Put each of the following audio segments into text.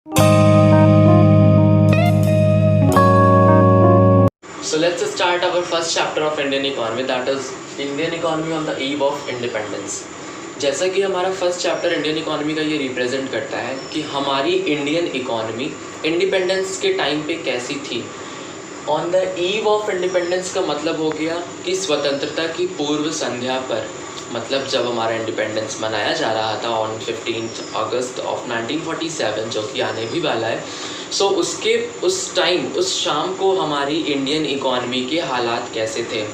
So let's start our first chapter of Indian economy, that is Indian economy on the eve of independence. जैसा कि हमारा first chapter Indian economy का ये represent करता है कि हमारी इंडियन इकोनॉमी इंडिपेंडेंस के टाइम पे कैसी थी। On the eve of independence का मतलब हो गया कि स्वतंत्रता की पूर्व संध्या पर, मतलब जब हमारा इंडिपेंडेंस मनाया जा रहा था ऑन 15 अगस्त ऑफ 1947, जो कि आने भी वाला है। सो उसके उस टाइम, उस शाम को हमारी इंडियन इकोनॉमी के हालात कैसे थे।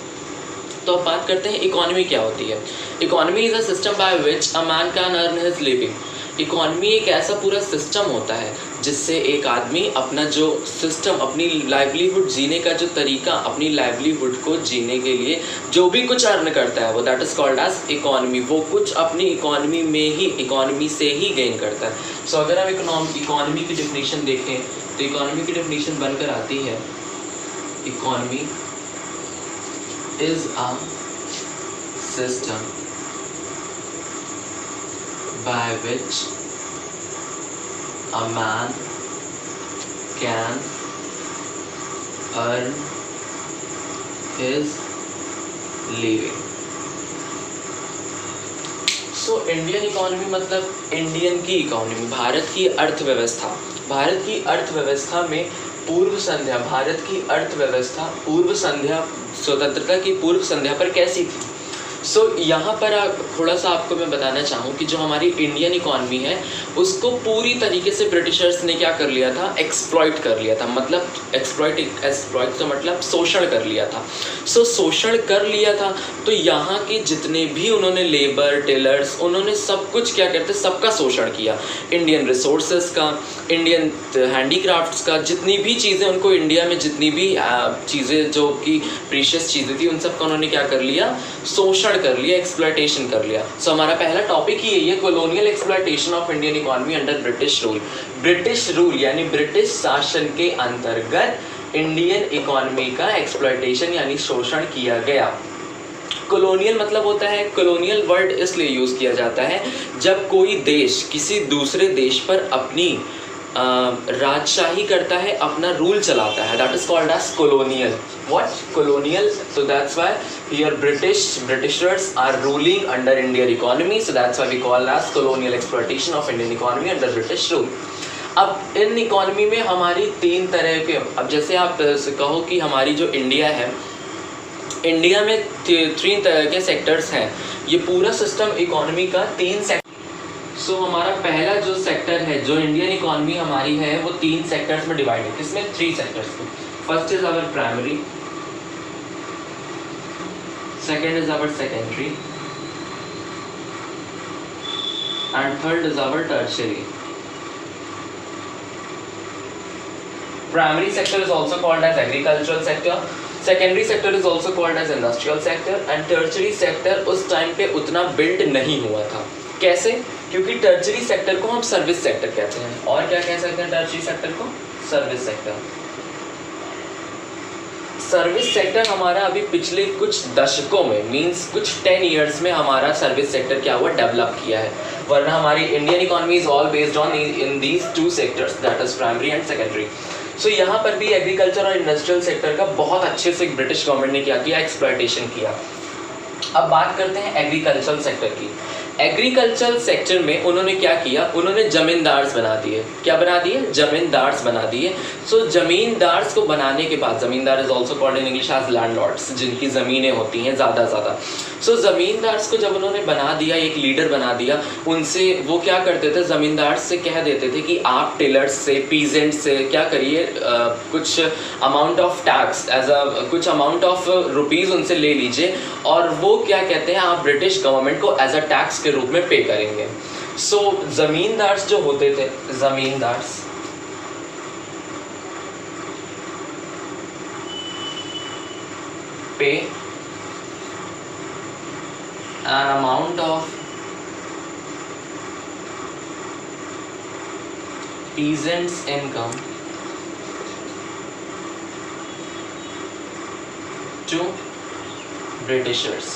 तो अब बात करते हैं इकोनॉमी क्या होती है। Economy is a system by which a man can earn his living. Economy एक ऐसा पूरा सिस्टम होता है जिससे एक आदमी अपना जो सिस्टम, अपनी लाइवलीहुड जीने का जो तरीका, अपनी लाइवलीहुड को जीने के लिए जो भी कुछ अर्न करता है वो that is called as economy. वो कुछ अपनी इकोनॉमी में ही, इकोनॉमी से ही गेन करता है। सो अगर हम इकोनॉमी की डेफिनेशन देखें तो इकोनॉमी की डेफिनेशन बनकर आती है, economy is a system by which a man can earn his living. So Indian economy मतलब इंडियन की इकोनॉमी, भारत की अर्थव्यवस्था। भारत की अर्थव्यवस्था में पूर्व संध्या, भारत की अर्थव्यवस्था पूर्व संध्या, स्वतंत्रता की पूर्व संध्या पर कैसी थी। सो यहाँ पर थोड़ा सा आपको मैं बताना चाहूँ कि जो हमारी इंडियन इकॉनमी है उसको पूरी तरीके से ब्रिटिशर्स ने क्या कर लिया था, एक्सप्लॉइट कर लिया था। मतलब एक्सप्लॉइट का मतलब शोषण कर लिया था। सो शोषण कर लिया था तो यहाँ के जितने भी उन्होंने लेबर, टेलर्स, उन्होंने सब कुछ क्या करते, सबका शोषण किया। इंडियन रिसोर्सेज का, इंडियन हैंडीक्राफ्ट्स का, जितनी भी चीज़ें उनको इंडिया में, जितनी भी चीज़ें जो कि प्रीशियस चीज़ें थी, उन सब का उन्होंने क्या कर लिया, शोषण कर लिया, एक्सप्लॉयटेशन कर लिया। सो हमारा पहला टॉपिक ही यही है, colonial exploitation of Indian economy under British rule. British rule यानी ब्रिटिश शासन के अंतर्गत इंडियन इकोनॉमी का एक्सप्लॉयटेशन यानी शोषण किया गया। कॉलोनियल मतलब होता है, कॉलोनियल वर्ड इसलिए यूज किया जाता है जब कोई देश किसी दूसरे देश पर अपनी राजशाही करता है, अपना रूल चलाता है, that is called as colonial. What? Colonial. So that's why here Britishers are ruling under Indian economy, so that's why we call as colonial exploitation of Indian economy under British rule. अब इन economy में हमारी तीन तरह के, अब जैसे आप कहो कि हमारी जो इंडिया है, इंडिया में 3 तरह के सेक्टर्स हैं। ये पूरा सिस्टम इकोनॉमी का 3 सेक्टर। सो हमारा पहला जो सेक्टर है, जो इंडियन इकोनॉमी हमारी है, वो 3 सेक्टर्स में डिवाइड है। किसमें? 3 सेक्टर्स में। First is our primary, second is our secondary and third is our tertiary. Primary sector is also called as agricultural sector, secondary sector is also called as industrial sector and tertiary sector उस time पे उतना build नहीं हुआ था। कैसे? क्योंकि tertiary sector को हम सर्विस सेक्टर कहते हैं। और क्या कह सकते हैं टर्शियरी सेक्टर को? Service sector. सर्विस सेक्टर हमारा अभी पिछले कुछ दशकों में, मींस कुछ 10 इयर्स में हमारा सर्विस सेक्टर क्या हुआ, डेवलप किया है। वरना हमारी Indian economy is all based on in these 2 sectors, that is primary and secondary. So यहाँ पर भी एग्रीकल्चर और इंडस्ट्रियल सेक्टर का बहुत अच्छे से ब्रिटिश गवर्नमेंट ने क्या किया, एक्सप्लॉयटेशन किया। अब बात करते हैं एग्रीकल्चरल सेक्टर की। एग्रीकल्चरल सेक्टर में उन्होंने क्या किया, उन्होंने जमींदार्स बना दिए। क्या बना दिए? जमींदार्स बना दिए। सो जमींदार्स को बनाने के बाद, zamindar is also called in English as landlords, जिनकी ज़मीनें होती हैं ज़्यादा। सो जमींदार्स को जब उन्होंने बना दिया, एक लीडर बना दिया, उनसे वो क्या करते थे, जमींदार से कह देते थे कि आप टेलर्स से, पीजेंट से क्या करिए, कुछ अमाउंट ऑफ टैक्स, कुछ अमाउंट ऑफ रुपीज़ उनसे ले लीजिए और वो क्या कहते हैं, आप ब्रिटिश गवर्नमेंट को एज अ टैक्स के रूप में पे करेंगे। सो जमींदार्स जो होते थे, जमींदार्स पे an amount of peasants' income to Britishers.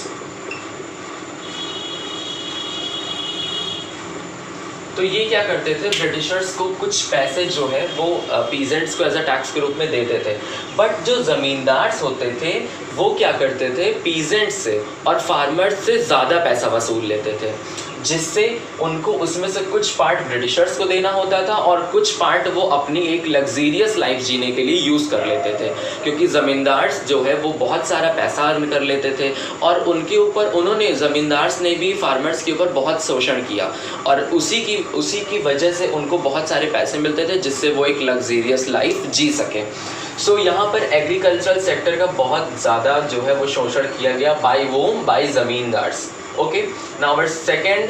तो ये क्या करते थे, ब्रिटिशर्स को कुछ पैसे जो है वो पीजेंट्स को एज अ टैक्स के रूप में देते थे। बट जो ज़मींदार्स होते थे वो क्या करते थे, पीजेंट्स से और फार्मर्स से ज़्यादा पैसा वसूल लेते थे, जिससे उनको उसमें से कुछ पार्ट ब्रिटिशर्स को देना होता था और कुछ पार्ट वो अपनी एक लग्जीरियस लाइफ जीने के लिए यूज़ कर लेते थे, क्योंकि ज़मींदार्स जो है वो बहुत सारा पैसा अर्न कर लेते थे और उनके ऊपर ज़मींदार्स ने भी फार्मर्स के ऊपर बहुत शोषण किया और उसी की वजह से उनको बहुत सारे पैसे मिलते थे जिससे वो एक लग्जीरियस लाइफ जी सकें। सो यहाँ पर एग्रीकल्चरल सेक्टर का बहुत ज़्यादा जो है वो शोषण किया गया by zamindars. Okay, now our second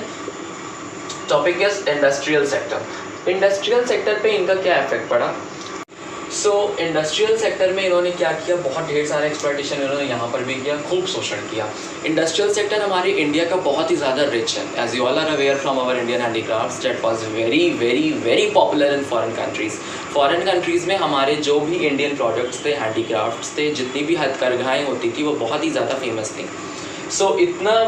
topic is industrial sector. Industrial sector पे इनका क्या इफेक्ट पड़ा? सो इंडस्ट्रियल सेक्टर में इन्होंने क्या किया, बहुत ढेर सारा एक्सप्लॉयटेशन इन्होंने यहाँ पर भी किया, खूब शोषण किया। इंडस्ट्रियल सेक्टर हमारे इंडिया का बहुत ही ज़्यादा रिच है, as you all are aware from our Indian handicrafts that was very very very popular in foreign countries. Foreign countries में हमारे जो भी इंडियन प्रोडक्ट्स थे, हैंडीक्राफ्ट्स थे, जितनी भी हथकरघाएँ होती थी वो बहुत ही ज़्यादा फेमस थी। सो इतना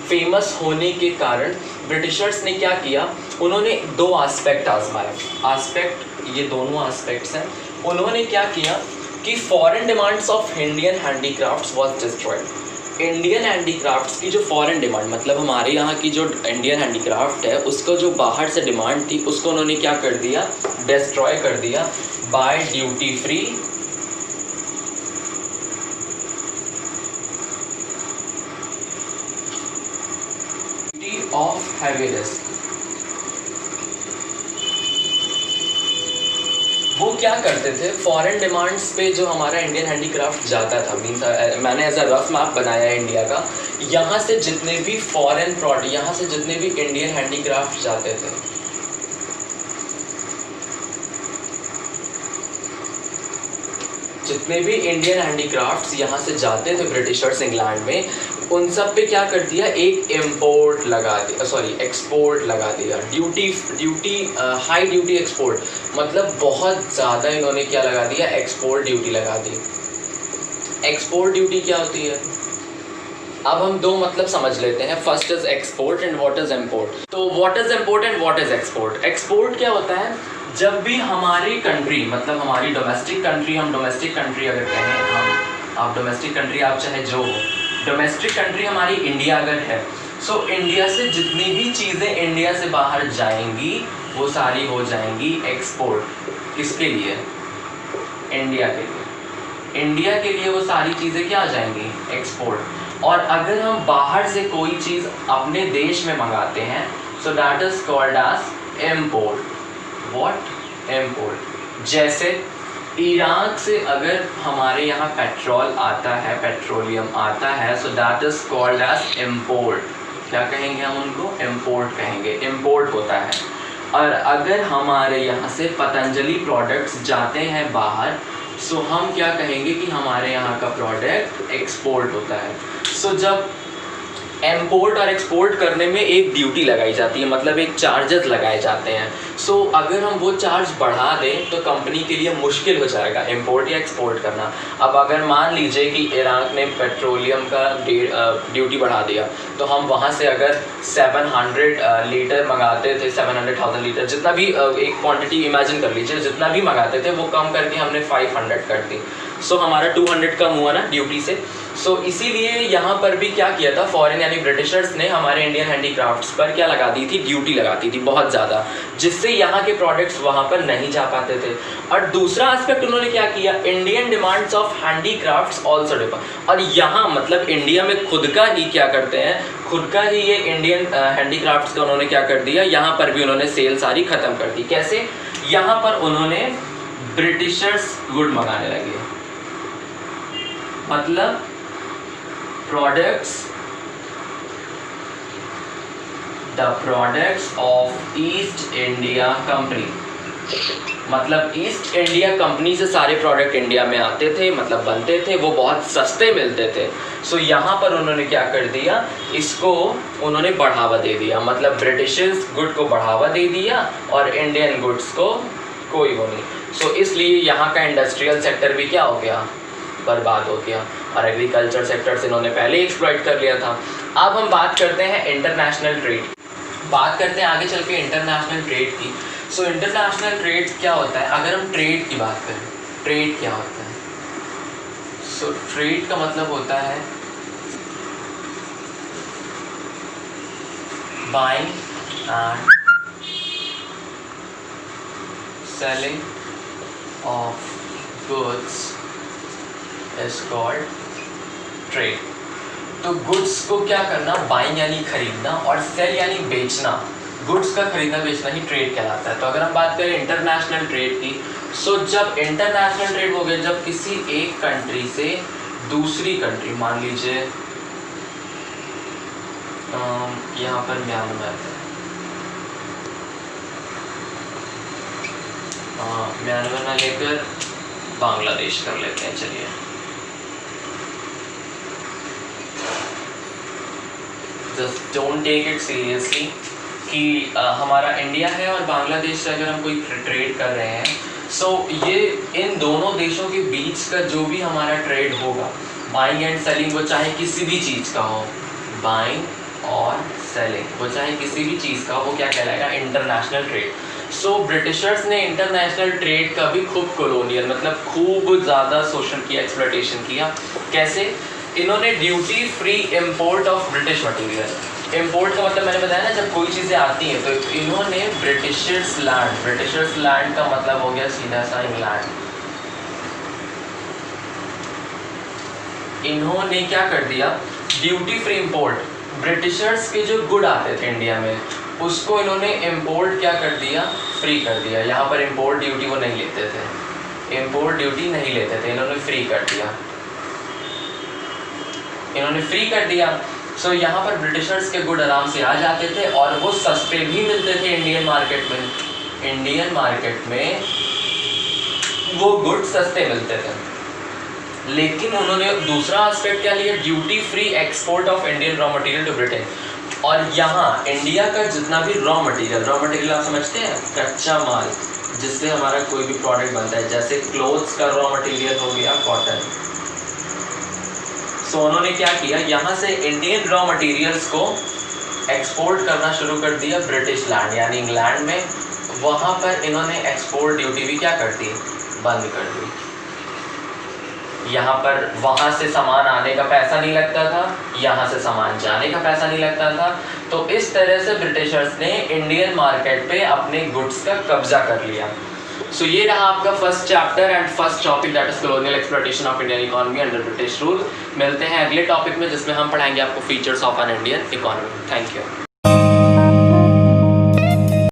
फेमस होने के कारण ब्रिटिशर्स ने क्या किया, उन्होंने दो आस्पेक्ट आजमाए। ये दोनों आस्पेक्ट्स हैं। उन्होंने क्या किया कि foreign demands of Indian handicrafts was destroyed. Indian handicrafts की जो फॉरेन डिमांड, मतलब हमारे यहाँ की जो इंडियन हैंडीक्राफ्ट है उसको जो बाहर से डिमांड थी उसको उन्होंने क्या कर दिया, डिस्ट्रॉय कर दिया by duty free of heaviness. वो क्या करते थे, फॉरेन डिमांड्स पे जो हमारा इंडियन हैंडीक्राफ्ट जाता था, मीन्स मैंने एज अ रफ मैप बनाया है इंडिया का, यहाँ से जितने भी फॉरेन प्रोडक्ट, यहाँ से जितने भी इंडियन हैंडीक्राफ्ट जाते थे, जितने भी इंडियन हैंडीक्राफ्ट्स यहाँ से जाते थे ब्रिटिशर्स इंग्लैंड में, उन सब पे क्या कर दिया, एक एक्सपोर्ट लगा दिया, ड्यूटी हाई ड्यूटी एक्सपोर्ट, मतलब बहुत ज़्यादा इन्होंने क्या लगा दिया, एक्सपोर्ट ड्यूटी लगा दी। एक्सपोर्ट ड्यूटी क्या होती है, अब हम दो मतलब समझ लेते हैं। First is export and what is import. तो what is import and what is export. Export क्या होता है, जब भी हमारी कंट्री, मतलब हमारी डोमेस्टिक कंट्री, हम डोमेस्टिक कंट्री अगर कहें, आप डोमेस्टिक कंट्री आप चाहे जो हो, डोमेस्टिक कंट्री हमारी इंडिया अगर है, सो इंडिया से जितनी भी चीज़ें इंडिया से बाहर जाएंगी वो सारी हो जाएंगी एक्सपोर्ट। किसके लिए, इंडिया के लिए। इंडिया के लिए वो सारी चीज़ें क्या आ जाएंगी, एक्सपोर्ट। और अगर हम बाहर से कोई चीज़ अपने देश में मंगाते हैं, so that is called as import. What, import. जैसे इराक से अगर हमारे यहाँ पेट्रोल आता है, पेट्रोलियम आता है, so that is called as import. क्या कहेंगे हम उनको, इम्पोर्ट कहेंगे, इम्पोर्ट होता है। और अगर हमारे यहाँ से पतंजलि प्रोडक्ट्स जाते हैं बाहर, सो हम क्या कहेंगे कि हमारे यहाँ का प्रोडक्ट एक्सपोर्ट होता है। सो जब इम्पोर्ट और एक्सपोर्ट करने में एक ड्यूटी लगाई जाती है, मतलब एक चार्जेस लगाए जाते हैं। सो अगर हम वो चार्ज बढ़ा दें तो कंपनी के लिए मुश्किल हो जाएगा इम्पोर्ट या एक्सपोर्ट करना। अब अगर मान लीजिए कि इराक ने पेट्रोलियम का ड्यूटी बढ़ा दिया, तो हम वहाँ से अगर 700 लीटर मंगाते थे, 700,000 लीटर, जितना भी एक क्वांटिटी इमेजिन कर लीजिए, जितना भी मंगाते थे वो कम करके हमने 500 कर दी। सो हमारा 200 कम हुआ ना ड्यूटी से। सो इसीलिए यहाँ पर भी क्या किया था, फॉरेन यानी ब्रिटिशर्स ने हमारे इंडियन हैंडीक्राफ्ट्स पर क्या लगा दी थी, ड्यूटी लगाती थी बहुत ज़्यादा, जिससे यहाँ के प्रोडक्ट्स वहाँ पर नहीं जा पाते थे। और दूसरा एस्पेक्ट उन्होंने क्या किया, Indian demands of handicrafts also differ. और यहाँ मतलब इंडिया में खुद का ही क्या करते हैं, खुद का ही ये इंडियन हैंडीक्राफ्ट्स का उन्होंने क्या कर दिया, यहाँ पर भी उन्होंने सेल सारी ख़त्म कर दी। कैसे, यहाँ पर उन्होंने ब्रिटिशर्स गुड मंगाने लगे, मतलब the products of east India company, मतलब ईस्ट इंडिया कंपनी से सारे प्रोडक्ट इंडिया में आते थे, मतलब बनते थे, वो बहुत सस्ते मिलते थे। सो यहाँ पर उन्होंने क्या कर दिया, इसको उन्होंने बढ़ावा दे दिया, मतलब ब्रिटिशर्स गुड को बढ़ावा दे दिया और इंडियन गुड्स को कोई वो नहीं। सो इसलिए यहाँ का इंडस्ट्रियल सेक्टर भी क्या हो गया, बर्बाद हो गया। और एग्रीकल्चर सेक्टर से इन्होंने पहले एक्सप्लॉइट कर लिया था। अब हम बात करते हैं इंटरनेशनल ट्रेड। बात करते हैं आगे चल के इंटरनेशनल ट्रेड की। सो इंटरनेशनल ट्रेड क्या होता है? अगर हम ट्रेड की बात करें, ट्रेड क्या होता है? सो ट्रेड का मतलब होता है buying and selling of goods is called trade. तो गुड्स को क्या करना? बाइंग यानी खरीदना और सेल यानी बेचना। गुड्स का खरीदना बेचना ही ट्रेड कहलाता है। तो अगर हम बात करें इंटरनेशनल ट्रेड की, सो जब इंटरनेशनल ट्रेड हो गया जब किसी एक कंट्री से दूसरी कंट्री, मान लीजिए यहाँ पर म्यांमार है, म्यांमार ना लेकर बांग्लादेश कर लेते हैं। चलिए, just don't take it seriously कि हमारा इंडिया है और बांग्लादेश से अगर हम कोई ट्रेड कर रहे हैं, सो ये इन दोनों देशों के बीच का जो भी हमारा ट्रेड होगा, बाइंग एंड सेलिंग, वो चाहे किसी भी चीज़ का हो, बाइंग और सेलिंग, वो चाहे किसी भी चीज़ का हो, वो क्या कहलाएगा? International trade. सो ब्रिटिशर्स ने इंटरनेशनल ट्रेड का भी खूब कॉलोनियल मतलब खूब ज़्यादा शोषण किया, एक्सप्लॉयटेशन किया। कैसे? इन्होंने duty free import of British material, import का मतलब मैंने बताया ना, जब कोई चीज़ें आती हैं तो इन्होंने ब्रिटिशर्स लैंड का मतलब हो गया सीधा सा इंग्लैंड। इन्होंने क्या कर दिया? ड्यूटी फ्री इंपोर्ट, ब्रिटिशर्स के जो गुड आते थे इंडिया में उसको इन्होंने इंपोर्ट क्या कर दिया? फ्री कर दिया। यहाँ पर इंपोर्ट ड्यूटी वो नहीं लेते थे, इंपोर्ट ड्यूटी नहीं लेते थे, इन्होंने फ्री कर दिया, इन्होंने फ्री कर दिया। सो यहाँ पर ब्रिटिशर्स के गुड आराम से आ जाते थे और वो सस्ते भी मिलते थे इंडियन मार्केट में। इंडियन मार्केट में वो गुड सस्ते मिलते थे। लेकिन उन्होंने दूसरा एस्पेक्ट क्या लिया? Duty free export of Indian raw material to Britain. और यहाँ इंडिया का जितना भी रॉ मटेरियल आप समझते हैं, कच्चा माल जिससे हमारा कोई भी प्रोडक्ट बनता है, जैसे क्लोथ्स का रॉ मटेरियल हो गया कॉटन। सो उन्होंने क्या किया? यहाँ से इंडियन रॉ मटेरियल्स को एक्सपोर्ट करना शुरू कर दिया ब्रिटिश लैंड यानी इंग्लैंड में। वहाँ पर इन्होंने एक्सपोर्ट ड्यूटी भी क्या कर दी? बंद कर दी। यहाँ पर वहाँ से सामान आने का पैसा नहीं लगता था, यहाँ से सामान जाने का पैसा नहीं लगता था। तो इस तरह से ब्रिटिशर्स ने इंडियन मार्केट पे अपने गुड्स का कब्जा कर लिया। सो ये रहा आपका first chapter and first topic, that is colonial exploitation of Indian economy under British rule. मिलते हैं अगले टॉपिक में जिसमें हम पढ़ाएंगे आपको features of an Indian economy. Thank you.